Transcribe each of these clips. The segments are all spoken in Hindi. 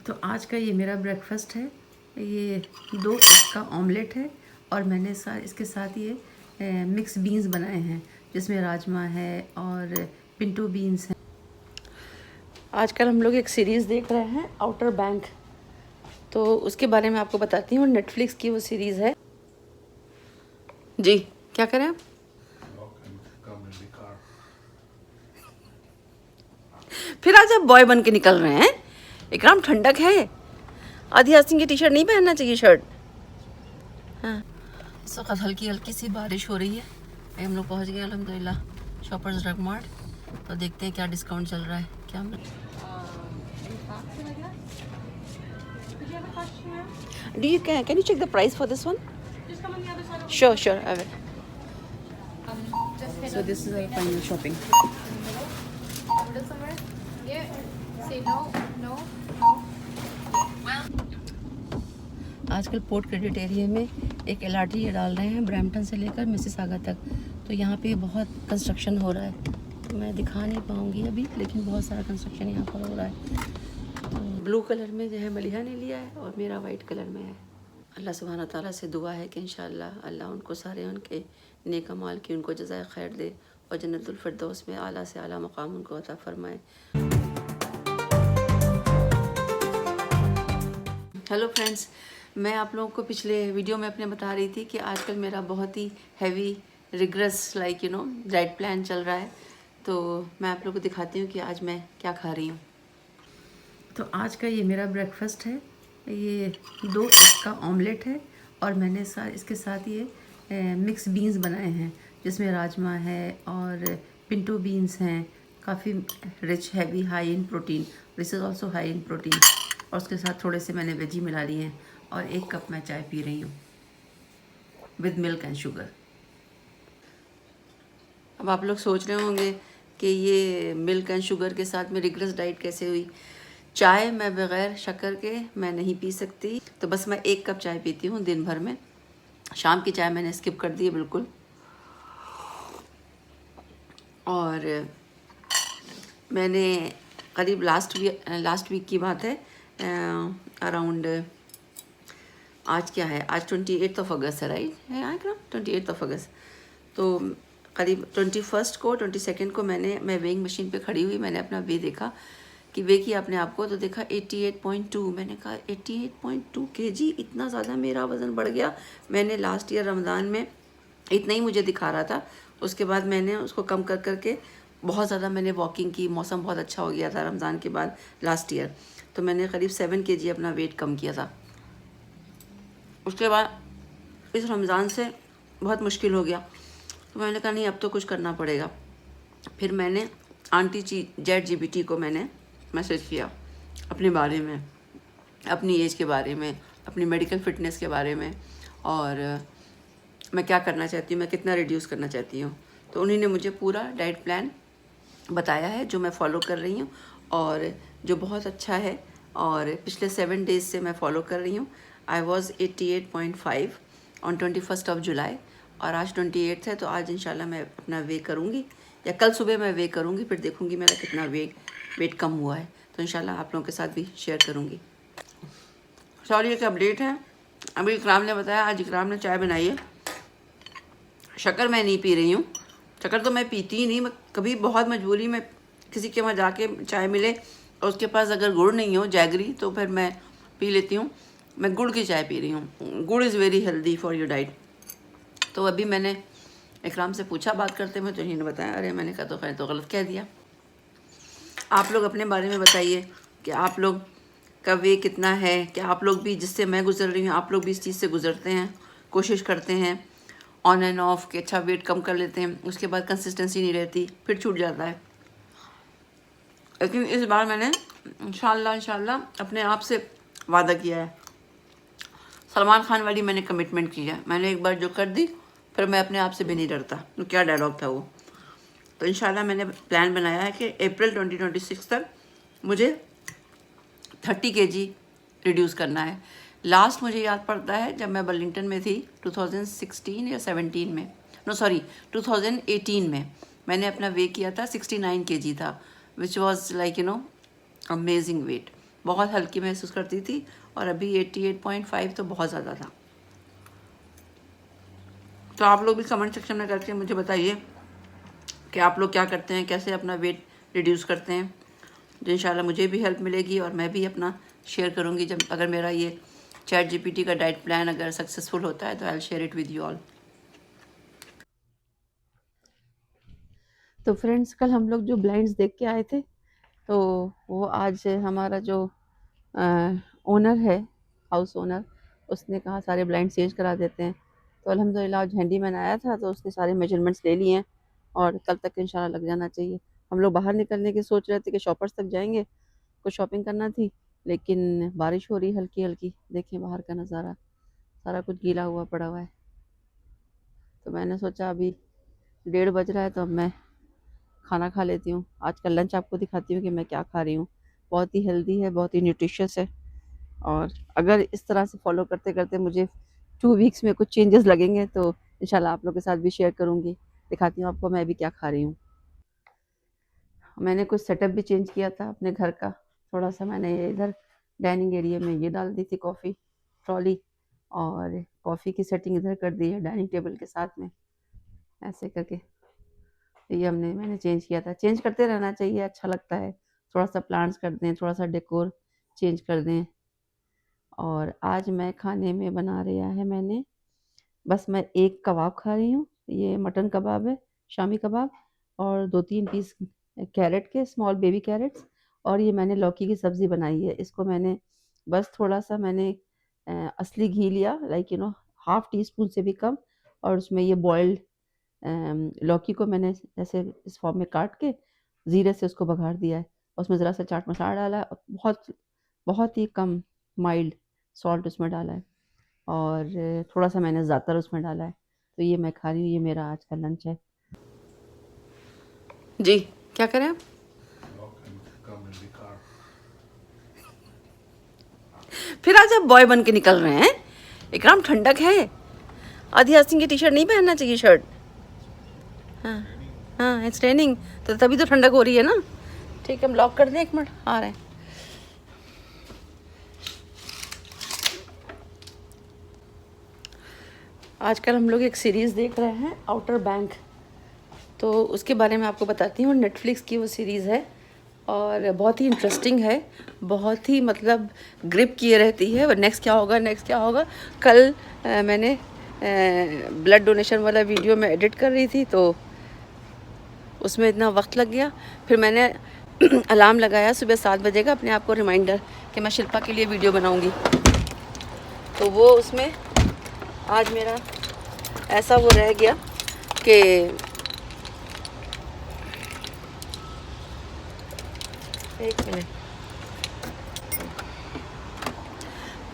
तो आज का ये मेरा ब्रेकफास्ट है। ये 2 एग का ऑमलेट है और मैंने इसके साथ ये मिक्स बीन्स बनाए हैं जिसमें राजमा है और पिंटो बीन्स हैं। आजकल हम लोग एक सीरीज़ देख रहे हैं आउटर बैंक, तो उसके बारे में आपको बताती हूँ। नेटफ्लिक्स की वो सीरीज़ है जी। क्या करें आप? फिर आज आप बॉय बन के निकल रहे हैं। इकराम, ठंडक है, आधी आस्तीन की टी शर्ट नहीं पहनना चाहिए शर्ट। हाँ, इस वक्त हल्की हल्की सी बारिश हो रही है। हम लोग पहुंच गए अल्हम्दुलिल्लाह शॉपर्स ड्रग मार्ट। तो देखते हैं क्या डिस्काउंट चल रहा है, क्या Do you can you check the price for this one? Just come on the other side of the Sure, I will. just hit So this is our final shopping. middle somewhere. Yeah. Say no, no, no. आजकल पोर्ट क्रेडिट एरिया में एक LRT ये डाल रहे हैं ब्रैम्पटन से लेकर मिसिसागा तक। तो यहाँ पे बहुत कंस्ट्रक्शन हो रहा है, तो मैं दिखा नहीं पाऊँगी अभी, लेकिन बहुत सारा कंस्ट्रक्शन यहाँ पर हो रहा है। तो ब्लू कलर में जो है मलिहा ने लिया है और मेरा वाइट कलर में है। अल्लाह सुब्हाना ताला से दुआ है कि इंशाअल्लाह अल्लाह उनको सारे उनके नेक अमाल की उनको जज़ाए खैर दे और जन्नतुल फिरदौस में आला से आला मकाम उनको अता फरमाए। हेलो फ्रेंड्स, मैं आप लोगों को पिछले वीडियो में अपने बता रही थी कि आजकल मेरा बहुत ही हैवी रिग्रेस डाइट प्लान चल रहा है। तो मैं आप लोगों को दिखाती हूँ कि आज मैं क्या खा रही हूँ। तो आज का ये मेरा ब्रेकफास्ट है। ये 2 एग का ऑमलेट है और मैंने इसके साथ ये मिक्स बीन्स बनाए हैं जिसमें राजमा है और पिंटो बीन्स हैं। काफ़ी rich heavy high in protein, this is also high in protein. और उसके साथ थोड़े से मैंने वेजी मिला लिए हैं और 1 कप मैं चाय पी रही हूँ विद मिल्क एंड शुगर। अब आप लोग सोच रहे होंगे कि ये मिल्क एंड शुगर के साथ में रिग्रेस डाइट कैसे हुई। चाय मैं बग़ैर शक्कर के मैं नहीं पी सकती, तो बस मैं 1 कप चाय पीती हूँ दिन भर में। शाम की चाय मैंने स्किप कर दी है बिल्कुल। और मैंने करीब लास्ट वीक की बात है, अराउंड आज क्या है, आज 28 अगस्त है, राइट है यहाँ का 28 अगस्त। तो करीब 21 को 22 को मैं वेइंग मशीन पे खड़ी हुई, मैंने अपना वे देखा कि वे किया अपने आप को, तो देखा 88.2। मैंने कहा 88.2 kg, इतना ज़्यादा मेरा वज़न बढ़ गया। मैंने लास्ट ईयर रमज़ान में इतना ही मुझे दिखा रहा था, उसके बाद मैंने उसको कम कर करके बहुत ज़्यादा मैंने वॉकिंग की। मौसम बहुत अच्छा हो गया था रमज़ान के बाद लास्ट ईयर, तो मैंने करीब 7 kg अपना वेट कम किया था। उसके बाद इस रमज़ान से बहुत मुश्किल हो गया, तो मैंने कहा नहीं अब तो कुछ करना पड़ेगा। फिर मैंने आंटी ChatGPT को मैंने मैसेज किया अपने बारे में, अपनी एज के बारे में, अपनी मेडिकल फ़िटनेस के बारे में, और मैं क्या करना चाहती हूँ, मैं कितना रिड्यूस करना चाहती हूँ। तो उन्हीं ने मुझे पूरा डाइट प्लान बताया है जो मैं फ़ॉलो कर रही हूँ और जो बहुत अच्छा है। और पिछले 7 डेज़ से मैं फ़ॉलो कर रही हूँ। आई वॉज़ 88.5 ऑन 21 जुलाई और आज 28 है, तो आज इंशाल्लाह मैं अपना वे करूँगी, या कल सुबह मैं वे करूँगी, फिर देखूँगी मेरा कितना वेट कम हुआ है, तो इंशाल्लाह आप लोगों के साथ भी शेयर करूँगी। सॉरी एक अपडेट है, अभी इकराम ने बताया, आज इकराम ने चाय बनाई है। शक्कर मैं नहीं पी रही हूँ, शक्कर तो मैं पीती ही नहीं। मैं कभी बहुत मजबूरी में किसी के वहाँ जाके चाय मिले और उसके पास अगर गुड़ नहीं हो, जैगरी, तो फिर मैं पी लेती हूँ। मैं गुड़ की चाय पी रही हूँ। गुड़ is very healthy for your diet. तो अभी मैंने इकराम से पूछा बात करते हुए, तो इन्होंने बताया, अरे मैंने कहा तो खैर तो गलत कह दिया। आप लोग अपने बारे में बताइए कि आप लोग का वे कितना है, कि आप लोग भी, जिससे मैं गुजर रही हूँ, आप लोग भी इस चीज़ से गुजरते हैं, कोशिश करते हैं ऑन एंड ऑफ कि अच्छा वेट कम कर लेते हैं, उसके बाद कंसिस्टेंसी नहीं रहती, फिर छूट जाता है। लेकिन इस बार मैंने इंशाल्लाह अपने आप से वादा किया है। सलमान खान वाली मैंने कमिटमेंट की है, मैंने एक बार जो कर दी फिर मैं अपने आप से भी नहीं डरता। तो क्या डायलॉग था वो। तो इंशाल्लाह मैंने प्लान बनाया है कि अप्रैल 2026 तक मुझे 30 kg रिड्यूस करना है। लास्ट मुझे याद पड़ता है जब मैं बर्लिंगटन में थी 2016 या 17 में, 2018 में मैंने अपना वे किया था 69 kg था, which was like amazing weight. बहुत हल्की महसूस करती थी, और अभी 88.5 तो बहुत ज़्यादा था। तो आप लोग भी कमेंट सेक्शन में करके मुझे बताइए कि आप लोग क्या करते हैं, कैसे अपना वेट रिड्यूस करते हैं। तो इंशाल्लाह मुझे भी हेल्प मिलेगी और मैं भी अपना शेयर करूँगी जब अगर मेरा ये ChatGPT का डाइट प्लान अगर सक्सेसफुल होता है तो I will share it with you all. तो फ्रेंड्स, कल हम लोग जो ब्लाइंड्स देख के आए थे, तो वो आज हमारा जो ओनर है, हाउस ओनर, उसने कहा सारे ब्लाइंड चेंज करा देते हैं। तो अल्हम्दुलिल्लाह आज हैंडीमैन आया था तो उसने सारे मेजरमेंट्स ले लिए हैं और कल तक इंशाल्लाह लग जाना चाहिए। हम लोग बाहर निकलने की सोच रहे थे कि शॉपर्स तक जाएंगे, कुछ शॉपिंग करना थी, लेकिन बारिश हो रही हल्की हल्की। देखिए बाहर का नज़ारा, सारा कुछ गीला हुआ पड़ा हुआ है। तो मैंने सोचा अभी 1:30 बज रहा है तो अब मैं खाना खा लेती हूँ। आज का लंच आपको दिखाती हूँ कि मैं क्या खा रही हूँ। बहुत ही हेल्दी है, बहुत ही न्यूट्रिशियस है, और अगर इस तरह से फॉलो करते करते मुझे 2 वीक्स में कुछ चेंजेस लगेंगे तो इंशाल्लाह आप लोग के साथ भी शेयर करूँगी। दिखाती हूँ आपको मैं भी क्या खा रही हूँ। मैंने कुछ सेटअप भी चेंज किया था अपने घर का। थोड़ा सा मैंने इधर डाइनिंग एरिया में ये डाल दी थी कॉफ़ी ट्रॉली, और कॉफ़ी की सेटिंग इधर कर दी है डाइनिंग टेबल के साथ में, ऐसे करके। ये मैंने चेंज किया था। चेंज करते रहना चाहिए, अच्छा लगता है। थोड़ा सा प्लांट्स कर दें, थोड़ा सा डेकोर चेंज कर दें। और आज मैं खाने में बना रहा है मैंने, बस मैं एक कबाब खा रही हूँ, ये मटन कबाब है, शामी कबाब, और 2-3 पीस कैरेट के, स्मॉल बेबी कैरेट्स, और ये मैंने लौकी की सब्ज़ी बनाई है। इसको मैंने बस थोड़ा सा मैंने असली घी लिया, लाइक हाफ़ टी स्पून से भी कम, और उसमें ये बॉइल्ड लौकी को मैंने ऐसे इस फॉर्म में काट के ज़ीरे से उसको बघार दिया है। उसमें ज़रा सा चाट मसाला डाला है और बहुत बहुत ही कम माइल्ड सॉल्ट उसमें डाला है, और थोड़ा सा मैंने ज़्यादातर उसमें डाला है। तो ये मैं खा रही हूँ, ये मेरा आज का लंच है जी। क्या करें आप? फिर आज आप बॉय बन के निकल रहे हैं। इकराम, ठंडक है, आधी आस्तीन की टी शर्ट नहीं पहनना चाहिए, शर्ट। हाँ हाँ, इट्स रेनिंग, तो तभी तो ठंडक हो रही है ना। ठीक है, हम लॉक कर दें, 1 मिनट आ रहे हैं। आजकल हम लोग एक सीरीज़ देख रहे हैं, आउटर बैंक, तो उसके बारे में आपको बताती हूँ। नेटफ्लिक्स की वो सीरीज़ है और बहुत ही इंटरेस्टिंग है, बहुत ही मतलब ग्रिप किए रहती है। नेक्स्ट क्या होगा, नेक्स्ट क्या होगा। कल मैंने ब्लड डोनेशन वाला वीडियो में एडिट कर रही थी, तो उसमें इतना वक्त लग गया। फिर मैंने अलार्म लगाया सुबह 7 बजे का, अपने आप को रिमाइंडर कि मैं शिल्पा के लिए वीडियो बनाऊंगी। तो वो उसमें आज मेरा ऐसा वो रह गया कि एक मिनट,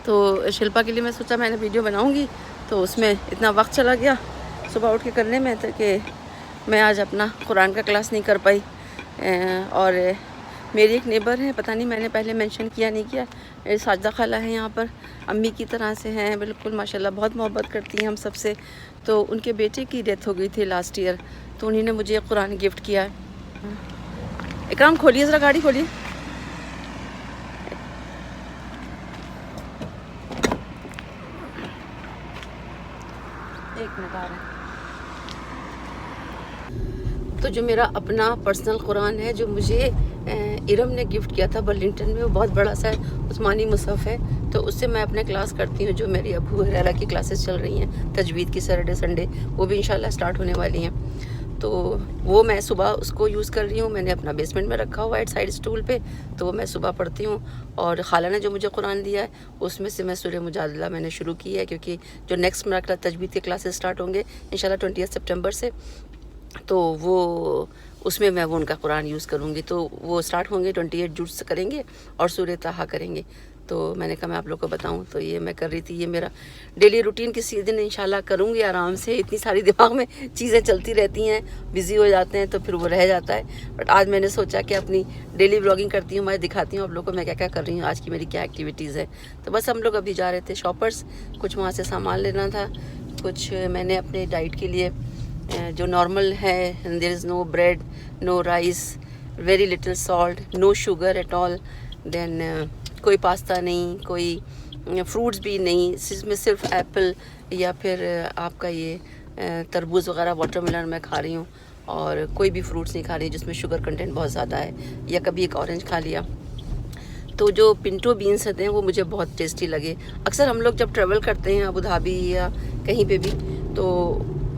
तो शिल्पा के लिए मैं सोचा मैंने वीडियो बनाऊंगी, तो उसमें इतना वक्त चला गया सुबह उठ के करने में कि मैं आज अपना कुरान का क्लास नहीं कर पाई। और मेरी एक नेबर है, पता नहीं मैंने पहले मेंशन किया नहीं किया, साजदा खाला है यहाँ पर, अम्मी की तरह से हैं बिल्कुल माशाल्लाह, बहुत मोहब्बत करती हैं हम सब से। तो उनके बेटे की डेथ हो गई थी लास्ट ईयर, तो उन्हीं ने मुझे कुरान गिफ्ट किया। इकराम खोलिए ज़रा, गाड़ी खोलिए। एक मिनट आ रहे हैं। तो जो मेरा अपना पर्सनल कुरान है, जो मुझे इरम ने गिफ्ट किया था बर्लिंगटन में, वो बहुत बड़ा सा उस्मानी मुसहफ़ है, तो उससे मैं अपने क्लास करती हूँ। जो मेरी अबू हुरैरा की क्लासेस चल रही हैं तजवीद की, सैटरडे संडे, वो भी इंशाल्लाह स्टार्ट होने वाली हैं। तो वो मैं सुबह उसको यूज़ कर रही हूँ। मैंने अपना बेसमेंट में रखा हुआ है साइड स्टूल पे, तो वो मैं सुबह पढ़ती हूँ। और खाला ने जो मुझे कुरान दिया है उसमें से मैं सूरह मुजादला मैंने शुरू की है, क्योंकि जो नेक्स्ट मेरा तजवीद के क्लासेस स्टार्ट होंगे इंशाल्लाह 20 सितंबर से, तो वो उसमें मैं वो उनका कुरान यूज़ करूँगी। तो वो स्टार्ट होंगे 28 जून से करेंगे और सूरह ताहा करेंगे। तो मैंने कहा मैं आप लोग को बताऊं, तो ये मैं कर रही थी। ये मेरा डेली रूटीन किसी दिन इंशाल्लाह करूँगी आराम से। इतनी सारी दिमाग में चीज़ें चलती रहती हैं, बिज़ी हो जाते हैं तो फिर वो रह जाता है। बट आज मैंने सोचा कि अपनी डेली व्लॉगिंग करती हूँ, मैं दिखाती हूँ आप लोग को मैं क्या क्या कर रही हूँ, आज की मेरी क्या एक्टिविटीज़ है। तो बस हम लोग अभी जा रहे थे शॉपर्स, कुछ वहाँ से सामान लेना था, कुछ मैंने अपने डाइट के लिए जो नॉर्मल है, there is no bread, no rice, very little salt, no sugar at all, then कोई पास्ता नहीं, कोई फ्रूट्स भी नहीं, इसमें सिर्फ एप्पल या फिर आपका ये तरबूज वगैरह, वाटरमेलन मैं खा रही हूँ, और कोई भी फ्रूट्स नहीं खा रही जिसमें शुगर कंटेंट बहुत ज़्यादा है, या कभी एक ऑरेंज खा लिया। तो जो पिंटो बीन्स होते हैं वो मुझे बहुत टेस्टी लगे। अक्सर हम लोग जब ट्रैवल करते हैं अबू धाबी या कहीं पे भी, तो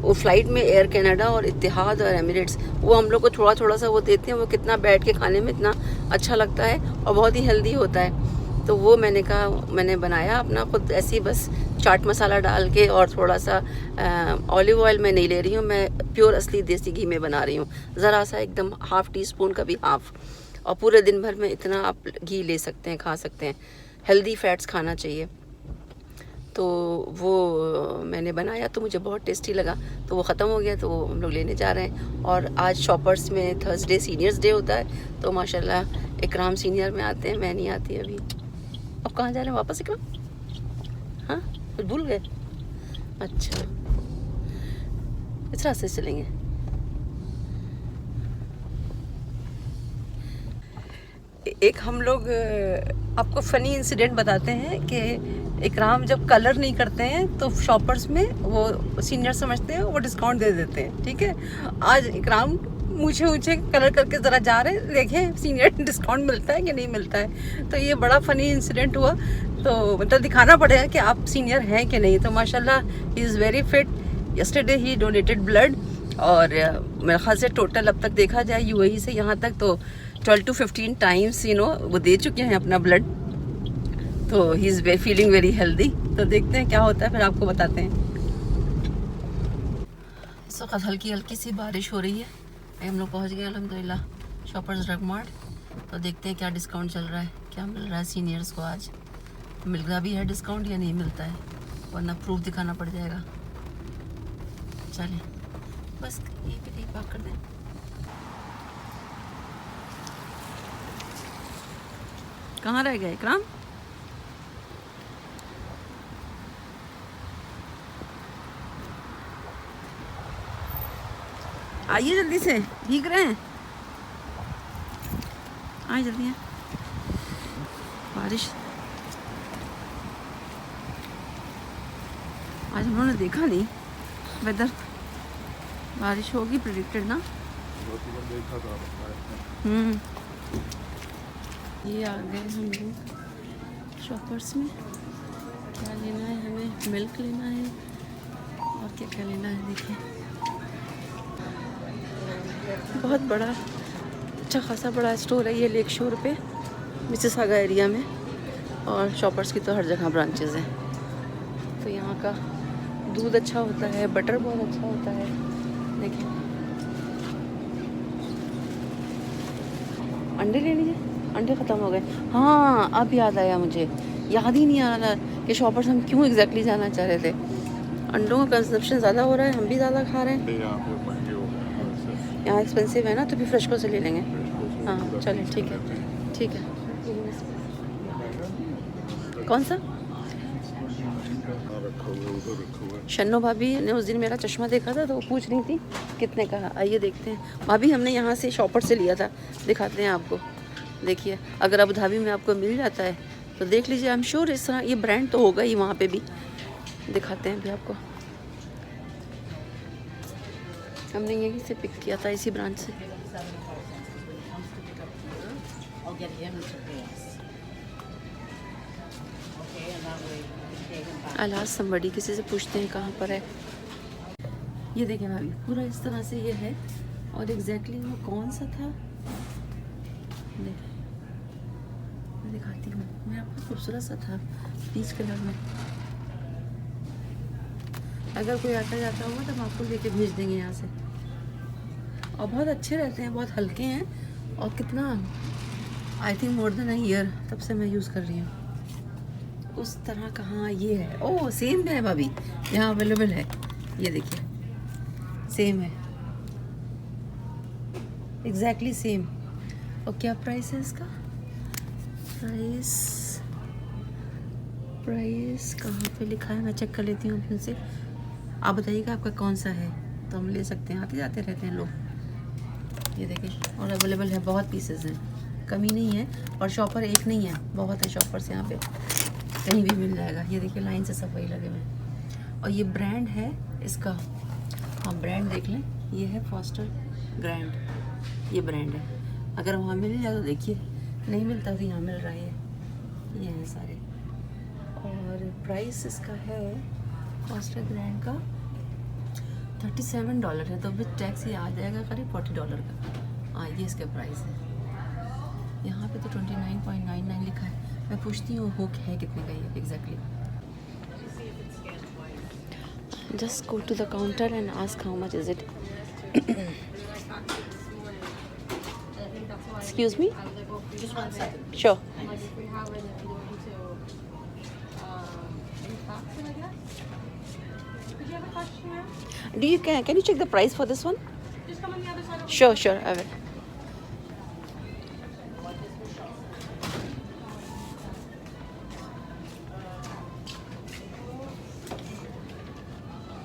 वो फ़्लाइट में एयर कनाडा और इत्तेहाद और एमिरेट्स वो हम लोग को थोड़ा थोड़ा सा वो देते हैं, वो कितना बैठ के खाने में इतना अच्छा लगता है और बहुत ही हेल्दी होता है। तो वो मैंने कहा, मैंने बनाया अपना खुद ऐसे ही, बस चाट मसाला डाल के, और थोड़ा सा ऑलिव ऑयल मैं नहीं ले रही हूँ, मैं प्योर असली देसी घी में बना रही हूँ, ज़रा सा एकदम हाफ़ टी स्पून का भी हाफ़, और पूरे दिन भर में इतना आप घी ले सकते हैं, खा सकते हैं। हेल्दी फैट्स खाना चाहिए। तो वो मैंने बनाया तो मुझे बहुत टेस्टी लगा, तो वो ख़त्म हो गया, तो वो हम लोग लेने जा रहे हैं। और आज शॉपर्स में थर्सडे सीनियर्स डे होता है, तो माशाल्लाह इकराम सीनियर में आते हैं, मैं नहीं आती अभी। अब कहाँ जा रहे हैं वापस इकराम? हाँ, कुछ भूल गए? अच्छा, इस रास्ते से चलेंगे। एक हम लोग आपको फ़नी इंसिडेंट बताते हैं कि इकराम जब कलर नहीं करते हैं तो शॉपर्स में वो सीनियर समझते हैं, वो डिस्काउंट दे देते हैं। ठीक है, आज इकराम मुझे ऊँचे कलर करके ज़रा जा रहे हैं, देखें सीनियर डिस्काउंट मिलता है कि नहीं मिलता है। तो ये बड़ा फ़नी इंसिडेंट हुआ, तो मतलब दिखाना पड़ेगा कि आप सीनियर हैं कि नहीं। तो माशाल्लाह he is very fit. Yesterday he donated blood, और मेरे ख्याल से टोटल अब तक देखा जाए यूएई से यहाँ तक तो 12 to 15 टाइम्स वो दे चुके हैं अपना ब्लड। तो he is feeling very healthy. तो देखते हैं क्या होता है, फिर आपको बताते हैं। इस वक्त हल्की हल्की सी बारिश हो रही है। हम लोग पहुँच गए अल्हम्दुलिल्लाह शॉपर्स ड्रग मार्ट। तो देखते हैं क्या डिस्काउंट चल रहा है, क्या मिल रहा है सीनियर्स को। आज मिलता भी है डिस्काउंट या नहीं मिलता है, वरना प्रूफ दिखाना पड़ जाएगा। चलें, बस ये भी नहीं पार्क कर दें। कहाँ रह गए इकराम? आइए जल्दी से, भीग रहे हैं, आइए जल्दी हैं। बारिश आज उन्होंने देखा नहीं, वेदर बारिश होगी प्रेडिक्टेड ना। ये आ गए हम लोग शॉपर्स में। क्या लेना है हमें? मिल्क लेना है और क्या क्या लेना है। देखिए बहुत बड़ा अच्छा खासा बड़ा स्टोर है ये लेक शोर पे, मिसिसागा एरिया में। और शॉपर्स की तो हर जगह ब्रांचेस हैं। तो यहाँ का दूध अच्छा होता है, बटर बहुत अच्छा होता है। देखिए अंडे ले लीजिए, अंडे ख़त्म हो गए। हाँ अब याद आया मुझे, याद ही नहीं आ रहा कि शॉपर्स हम क्यों एग्जैक्टली जाना चाह रहे थे। अंडों का कंजप्शन ज़्यादा हो रहा है, हम भी ज़्यादा खा रहे हैं। यहाँ एक्सपेंसिव है ना, तो भी फ्रेशको से ले लेंगे। हाँ चलें, ठीक है ठीक है। कौन सा? शन्नो भाभी ने उस दिन मेरा चश्मा देखा था, तो वो पूछ रही थी कितने का। आइए देखते हैं। भाभी हमने यहाँ से शॉपर से लिया था, दिखाते हैं आपको। देखिए अगर अबू धाबी में आपको मिल जाता है तो देख लीजिए। आई एम श्योर इस तरह ये ब्रांड तो होगा ही वहाँ पे भी। दिखाते हैं अभी आपको। हमने यहीं से पिक किया था, इसी ब्रांच से। अलाज समबड़ी, किसी से पूछते हैं कहाँ पर है। ये देखें भाभी, पूरा इस तरह से ये है। और एग्जैक्टली वो कौन सा था देखें, मैं दिखाती हूँ। मैं आपको खूबसूरत सा था पीच कलर में। अगर कोई आता जाता होगा तो हम आपको लेके भेज देंगे यहाँ से। और बहुत अच्छे रहते हैं, बहुत हल्के हैं। और कितना, I think more than a year तब से मैं यूज़ कर रही हूँ। उस तरह का हाँ ये है। ओह सेम है भाभी, यहाँ अवेलेबल है। ये देखिए सेम है, एग्जैक्टली सेम। और क्या प्राइस है इसका? प्राइस कहाँ पे लिखा है, मैं चेक कर लेती हूँ फिर से। आप बताइएगा आपका कौन सा है, तो हम ले सकते हैं। आते जाते रहते हैं लोग। ये देखिए, और अवेलेबल है, बहुत पीसेस हैं। कमी नहीं है। और शॉपर एक नहीं है, बहुत है शॉपर्स यहाँ पे, कहीं भी मिल जाएगा। ये देखिए लाइन से सब वही लगे हुए हैं। और ये ब्रांड है इसका, हाँ ब्रांड देख लें, ये है फॉस्टर ग्रैंड, ये ब्रांड है। अगर वहाँ मिल जाए तो देखिए, नहीं मिलता तो यहाँ मिल रहा है। ये हैं सारे। और प्राइस इसका है फॉस्टर ग्रैंड का $37 है, तो विद टैक्स ये आ जाएगा करीब $40 का। हाँ ये इसका प्राइस है। यहाँ पे तो 29.99 लिखा है। मैं पूछती हूँ हुक है कितने का ये exactly. Just go to the counter and ask how much is it. Excuse me, Just 1 second. Sure. Like if we have it either into any box, I guess. Did you have a question here? Do you can you check the price for this one? Just come on the other side of the Sure, I will.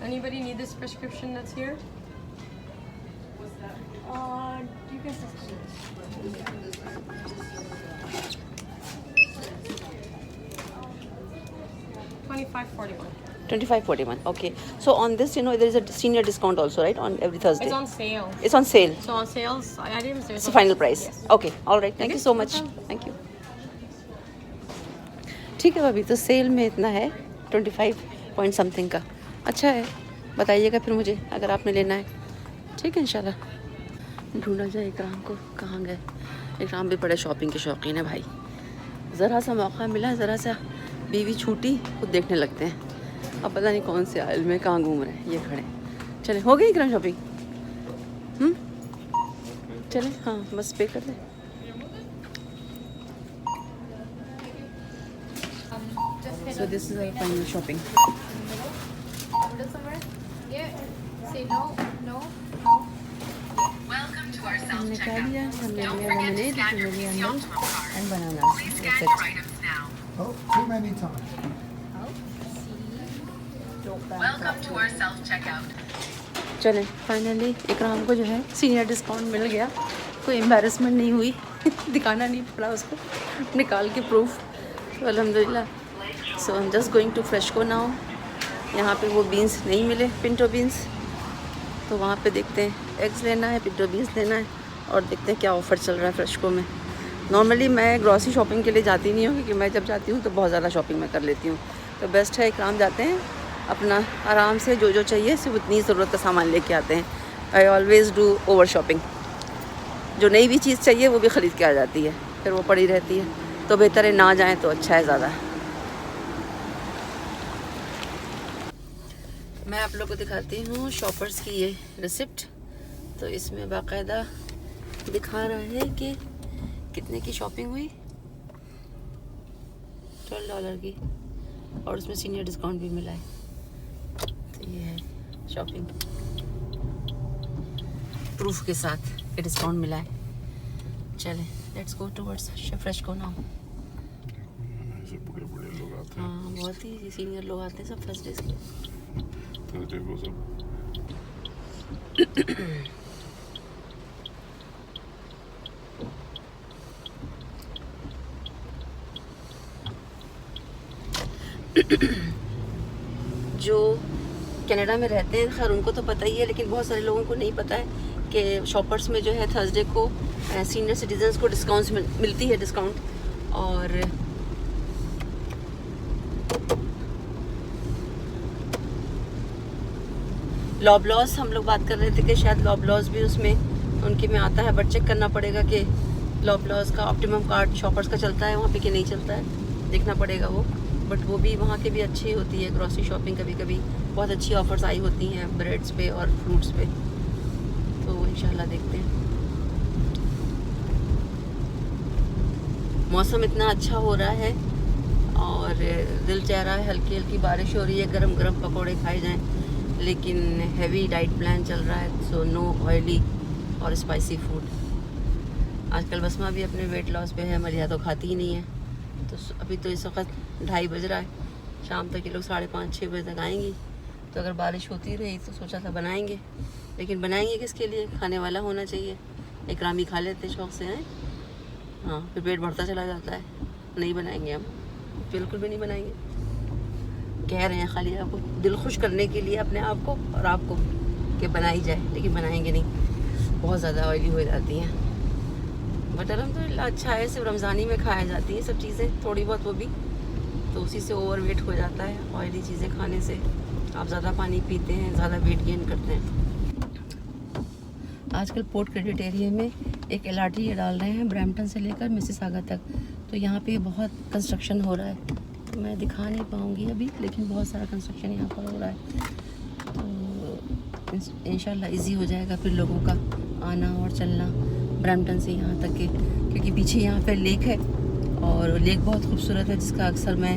Anybody need this prescription that's here? You can just $25.41. 25.41. Okay. So on this, you know, there is a senior discount also, right? On every Thursday. It's on sale. It's on sale. So on sales, I didn't say It's the final price. Yes. Okay. All right. Thank you so much. Thank you. ठीक है भाभी, तो सेल में इतना है 25 पॉइंट समथिंग का। अच्छा है, बताइएगा फिर मुझे अगर आपने लेना है। ठीक है इंशाल्लाह। ढूंढा जाए इकराम को, कहाँ गए। इकराम भी बड़े शॉपिंग के शौकीन है भाई। ज़रा सा मौका मिला, ज़रा सा बीवी छूटी, खुद देखने लगते हैं। अब पता नहीं कौन से आयल में कहाँ घूम रहे हैं, ये खड़े। चले, हो गई इकराम शॉपिंग? चले, हाँ बस पे कर दे। Just hit So this is our final shopping. middle somewhere. Yeah. Say no, no, no. Welcome to our हमने खा self-checkout. लिया, हमने Don't लिया forget to lemonade, scan हमने your लिया PC milk Optimum card. and bananas. Please That's scan it. your items now. Oh, too many times. Welcome to our self-checkout. चलें, फाइनली इकराम को जो है सीनियर डिस्काउंट मिल गया। कोई एम्बेरसमेंट नहीं हुई दिखाना नहीं पड़ा उसको, निकाल के प्रूफ। तो अल्हम्दुलिल्लाह। So I am just going to फ्रेशको नाउ। यहाँ पे वो बीन्स नहीं मिले, पिंटो बीन्स, तो वहाँ पे देखते हैं एग्स लेना है, पिंटो बीन्स लेना है, और देखते हैं क्या ऑफ़र चल रहा है फ्रेशको में। नॉर्मली मैं ग्रॉसरी शॉपिंग के लिए जाती नहीं हूँ, क्योंकि मैं जब जाती हूँ तो बहुत ज़्यादा शॉपिंग मैं कर लेती हूँ। तो बेस्ट है इकराम जाते हैं अपना आराम से, जो जो चाहिए सिर्फ उतनी ज़रूरत का सामान लेके आते हैं। I always do over shopping. जो नई भी चीज़ चाहिए वो भी ख़रीद के आ जाती है, फिर वो पड़ी रहती है। तो बेहतर है ना जाएं तो अच्छा है ज़्यादा। मैं आप लोग को दिखाती हूँ शॉपर्स की ये रिसिप्ट। तो इसमें बाकायदा दिखा रहा है कि कितने की शॉपिंग हुई, $12 की, और उसमें सीनियर डिस्काउंट भी मिला है। तो ये है शॉपिंग प्रूफ के साथ कि डिस्काउंट मिला है। चलें, लेट्स गो टुवर्ड्स फ्रेशको नाउ। ऐसे बड़े बड़े लोग आते हैं हाँ बहुत ही सीनियर लोग आते हैं सब थर्सडे के। थर्सडे को सब। जो कनाडा में रहते हैं खैर उनको तो पता ही है, लेकिन बहुत सारे लोगों को नहीं पता है कि शॉपर्स में जो है थर्सडे को सीनियर सिटीजन्स को डिस्काउंट्स मिलती है, डिस्काउंट। और लॉबलॉस हम लोग बात कर रहे थे कि शायद लॉबलॉस भी उसमें उनके में आता है, बट चेक करना पड़ेगा कि लॉबलॉस का ऑप्टिमम कार्ड शॉपर्स का चलता है वहाँ पे कि नहीं चलता है, देखना पड़ेगा वो। बट वो भी वहाँ के भी अच्छी होती है ग्रॉसरी शॉपिंग, कभी कभी बहुत अच्छी ऑफर्स आई होती हैं ब्रेड्स पे और फ्रूट्स पे। तो इंशाल्लाह देखते हैं। मौसम इतना अच्छा हो रहा है और दिल चाह रहा है हल्की हल्की बारिश हो रही है, गरम गरम पकौड़े खाए जाएं, लेकिन हैवी डाइट प्लान चल रहा है, सो नो ऑयली और स्पाइसी फूड। आजकल बसमा भी अपने वेट लॉस पे है, मलिया तो खाती ही नहीं है। तो अभी तो इस वक्त 2:30 बज रहा है, शाम तक ये लोग 5:30-6 बजे तक आएंगी। तो अगर बारिश होती रही तो सोचा था बनाएंगे, लेकिन बनाएंगे किसके लिए, खाने वाला होना चाहिए। इकरामी खा लेते शौक़ से हैं, हाँ, फिर पेट बढ़ता चला जाता है। नहीं बनाएंगे हम, बिल्कुल भी नहीं बनाएंगे। कह रहे हैं खाली आपको दिल खुश करने के लिए अपने आप को और आपको कि बनाई जाए, लेकिन बनाएंगे नहीं, बहुत ज़्यादा ऑयली हो जाती हैं। बट अलहम्दुलिल्लाह अच्छा है, सिर्फ रमज़ानी में खाया जाती हैं सब चीज़ें, थोड़ी बहुत वो भी, तो उसी से ओवरवेट हो जाता है ऑयली चीज़ें खाने से। आप ज़्यादा पानी पीते हैं, ज़्यादा वेट गेन करते हैं। आजकल पोर्ट क्रेडिट एरिया में एक LRT ये डाल रहे हैं ब्रैम्पटन से लेकर मिसिसागा तक, तो यहाँ पे बहुत कंस्ट्रक्शन हो रहा है, तो मैं दिखा नहीं पाऊँगी अभी, लेकिन बहुत सारा कंस्ट्रक्शन यहाँ पर हो रहा है। तो इंशाल्लाह इजी हो जाएगा फिर लोगों का आना और चलना ब्रैम्पटन से यहाँ तक के, क्योंकि पीछे यहाँ पे लेक है और लेक बहुत खूबसूरत है, जिसका अक्सर मैं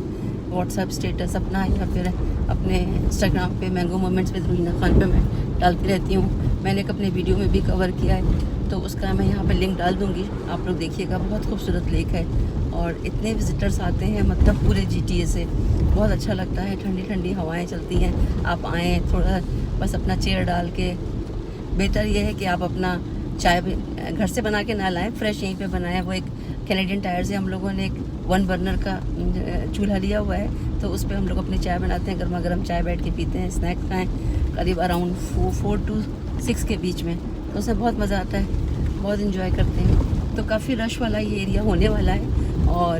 व्हाट्सएप स्टेटस अपना या फिर अपने इंस्टाग्राम पे मैंगो मोमेंट्स विद रूहीना खान पे मैं डालती रहती हूँ। मैंने एक अपने वीडियो में भी कवर किया है, तो उसका मैं यहाँ पे लिंक डाल दूँगी, आप लोग देखिएगा। बहुत खूबसूरत लेक है और इतने विजिटर्स आते हैं, मतलब पूरे GTA से, बहुत अच्छा लगता है। ठंडी ठंडी हवाएं चलती हैं, आप आएँ थोड़ा बस अपना चेयर डाल के। बेहतर ये है कि आप अपना चाय घर से बना के ना लाएं, फ्रेश यहीं पे बनाएं। वो एक कैनेडियन टायर से हम लोगों ने एक 1 बर्नर का चूल्हा लिया हुआ है, तो उस पर हम लोग अपनी चाय बनाते हैं, गर्मा गर्म चाय बैठ के पीते हैं, स्नैक्स खाएँ, करीब अराउंड 4 to 6 के बीच में, तो उसमें बहुत मज़ा आता है, बहुत इन्जॉय करते हैं। तो काफ़ी रश वाला ये एरिया होने वाला है और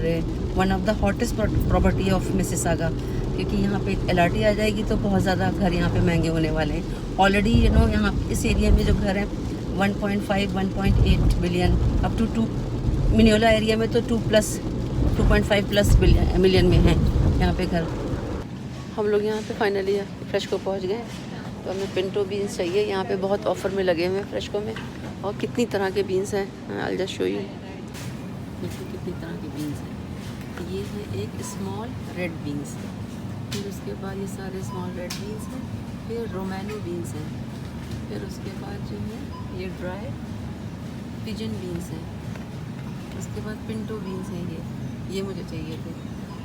one of the hottest property of Mississauga, क्योंकि यहाँ पे LRT आ जाएगी तो बहुत ज़्यादा घर यहाँ पे महंगे होने वाले हैं। ऑलरेडी यहाँ इस एरिया में जो घर हैं 1.5 1.8 बिलियन अप टू 2, मिनियोला एरिया में तो 2.5 प्लस मिलियन में हैं यहाँ पे घर। हम लोग यहाँ पे फाइनली फ्रेशको पहुँच गए, तो हमें पिंटो बीन्स चाहिए। यहाँ पे बहुत ऑफ़र में लगे हुए हैं फ्रेशको में, और कितनी तरह के बीन्स हैं, आई जस्ट शो यू। देखिए कितनी तरह के बीन्स हैं। ये है एक स्मॉल रेड बीन्स, फिर उसके बाद ये सारे स्मॉल रेड बीन्स हैं, फिर रोमानो बीन्स हैं, फिर उसके बाद जो है ये ड्राई पिजन बीन्स हैं, उसके बाद पिंटो बीन्स हैं। ये मुझे चाहिए थे,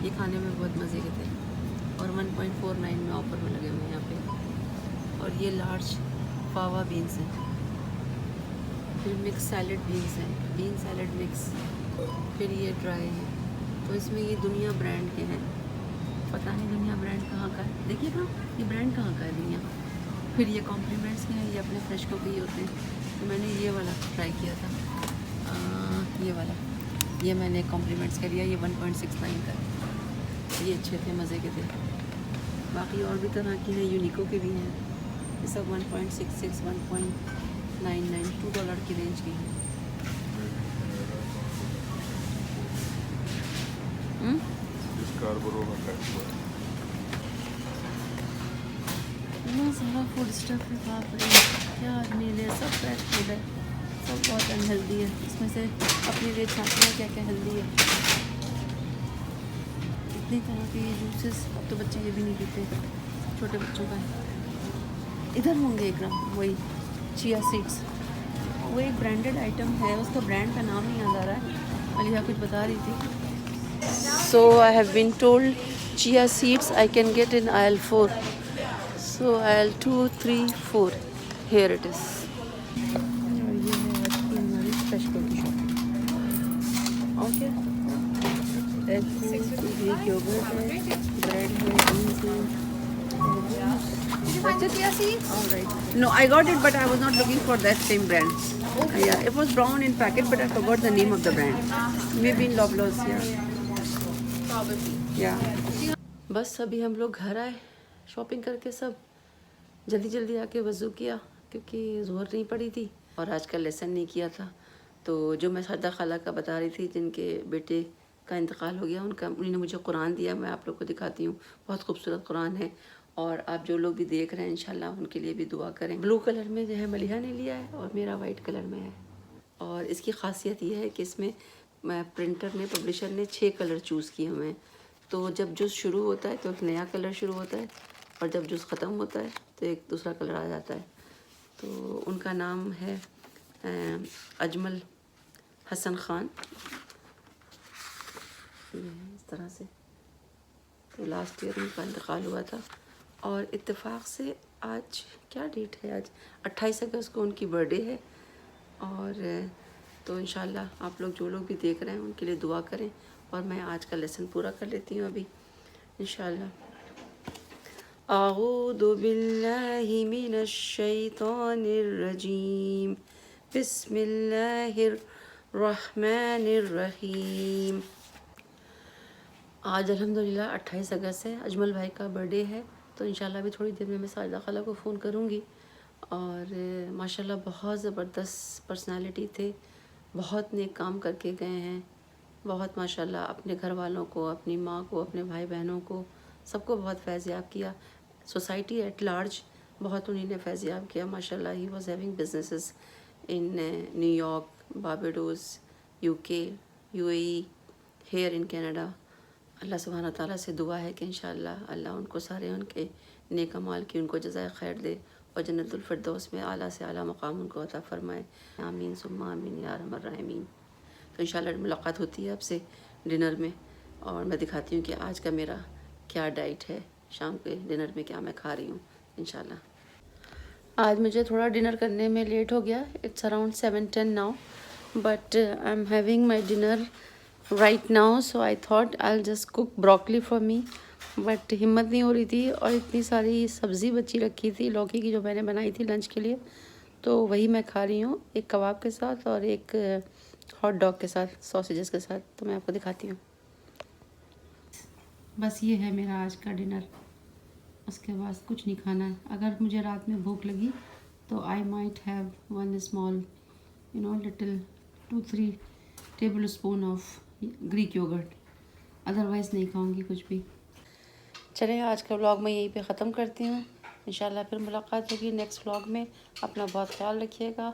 ये खाने में बहुत मज़े के थे और 1.49 में ऑफ़र में लगे हुए हैं यहाँ पे। और ये लार्ज फावा बीन्स हैं, फिर मिक्स सैलड बीन्स हैं, बीन सैलड मिक्स, फिर ये ड्राई है। तो इसमें ये दुनिया ब्रांड के हैं, पता नहीं दुनिया ब्रांड कहाँ का है, देखिए ना ये ब्रांड कहाँ का है दुनिया। फिर ये कॉम्प्लीमेंट्स के हैं, ये अपने फ्रेशको के ही होते हैं। तो मैंने ये वाला ट्राई किया था, ये वाला, ये मैंने कॉम्प्लीमेंट्स का लिया, ये 1.69 का है। ये अच्छे थे, मज़े के थे। बाकी और भी तरह की हैं, यूनिको के भी हैं, ये सब 1.66 1.99 $2 की रेंज की हैं। इतना सारा फूड स्टफ है, बाप रे क्या आदमी ले, सब फ्रेश फूड है, सब बहुत अनहेल्दी है। इसमें से अपने लिए छाँटना क्या क्या हेल्दी है। इतनी तरह के ये जूसेस, अब तो बच्चे ये भी नहीं पीते, छोटे बच्चों का है। इधर होंगे एकदम वही चिया सीड्स, वो एक ब्रांडेड आइटम है, उसका ब्रांड का नाम नहीं याद आ रहा है, अलिया कुछ बता रही थी। So I have been told chia seeds I can get in aisle 4. So aisle 2, 3, 4. Here it is. और ये है आज की हमारी फ्रेशको की शॉपिंग। ओके। ग्रीक योगर्ट है, ब्रेड है, बीन्स है। Did you find the chia seeds? All right. No, I got it, but I was not looking for that same brand. Okay. Yeah, it was brown in packet, but I forgot the name of the brand. Maybe in Loblaws, yeah. Yeah. बस अभी हम लोग घर आए शॉपिंग करके, सब जल्दी जल्दी आके वज़ू किया क्योंकि ज़ोहर नहीं पड़ी थी और आज का लेसन नहीं किया था। तो जो मैं सादा खाला का बता रही थी, जिनके बेटे का इंतकाल हो गया, उन्होंने मुझे कुरान दिया, मैं आप लोग को दिखाती हूँ। बहुत खूबसूरत कुरान है और आप जो लोग भी देख रहे हैं इंशाल्लाह उनके लिए भी दुआ करें। ब्लू कलर में जो है मलिहा ने लिया है और मेरा वाइट कलर में है। और इसकी खासियत ये है कि इसमें प्रिंटर ने, पब्लिशर ने 6 कलर चूज़ किए हुए हैं। तो जब जुज़ शुरू होता है तो एक नया कलर शुरू होता है और जब जुज़ ख़त्म होता है तो एक दूसरा कलर आ जाता है। तो उनका नाम है अजमल हसन ख़ान, इस तरह से। तो लास्ट ईयर उनका इंतकाल हुआ था और इत्तेफाक से आज क्या डेट है, आज 28 अगस्त को उनकी बर्थडे है। और तो इंशाल्लाह आप लोग जो लोग भी देख रहे हैं उनके लिए दुआ करें, और मैं आज का लेसन पूरा कर लेती हूँ अभी इंशाल्लाह। आऊदु बिल्लाहि मिनश शैतानिर रजीम, बिस्मिल्लाहिर रहमानिर रहीम। आज अल्हम्दुलिल्लाह 28 अगस्त है, अजमल भाई का बर्थडे है, तो इंशाल्लाह भी थोड़ी देर में मैं साजिदा खाला को फ़ोन करूँगी। और माशाल्लाह बहुत ज़बरदस्त पर्सनालिटी थे, बहुत नेक काम करके गए हैं, बहुत माशाल्लाह अपने घर वालों को, अपनी माँ को, अपने भाई बहनों को, सबको बहुत फैज़याब किया। सोसाइटी एट लार्ज बहुत उन्हीं ने फैज़याब किया माशाल्लाह। He was having businesses in New York, Barbados, UK, UAE, here in Canada. अल्लाह सुब्हाना ताला से दुआ है कि इंशाअल्लाह अल्लाह उनको सारे उनके नेक अमाल की उनको जज़ाए खैर दे और जन्नतुल फिरदौस में आला से आला मकाम उनको अता फरमाए। आमीन सुम्मा आमीन या अरहमर राहिमीन। तो इंशाल्लाह मुलाकात होती है आपसे डिनर में, और मैं दिखाती हूँ कि आज का मेरा क्या डाइट है, शाम के डिनर में क्या मैं खा रही हूँ इंशाल्लाह। आज मुझे थोड़ा डिनर करने में लेट हो गया, it's around 7:10 now, but I am having my dinner right now, so I thought I will just cook broccoli for me, but हिम्मत नहीं हो रही थी, और इतनी सारी सब्ज़ी बची रखी थी लौकी की जो मैंने बनाई थी लंच के लिए, तो वही मैं खा रही हूँ, एक कबाब के साथ और एक हॉट डॉग के साथ, सॉसेजेस के साथ। तो मैं आपको दिखाती हूँ। बस ये है मेरा आज का डिनर, उसके बाद कुछ नहीं खाना है। अगर मुझे रात में भूख लगी तो I might have one small little 2-3 tablespoon of Greek yoghurt, otherwise नहीं खाऊंगी कुछ भी। चलें, आज का व्लॉग मैं यहीं पे ख़त्म करती हूँ। इंशाल्लाह फिर मुलाकात होगी नेक्स्ट व्लॉग में। अपना बहुत ख्याल रखिएगा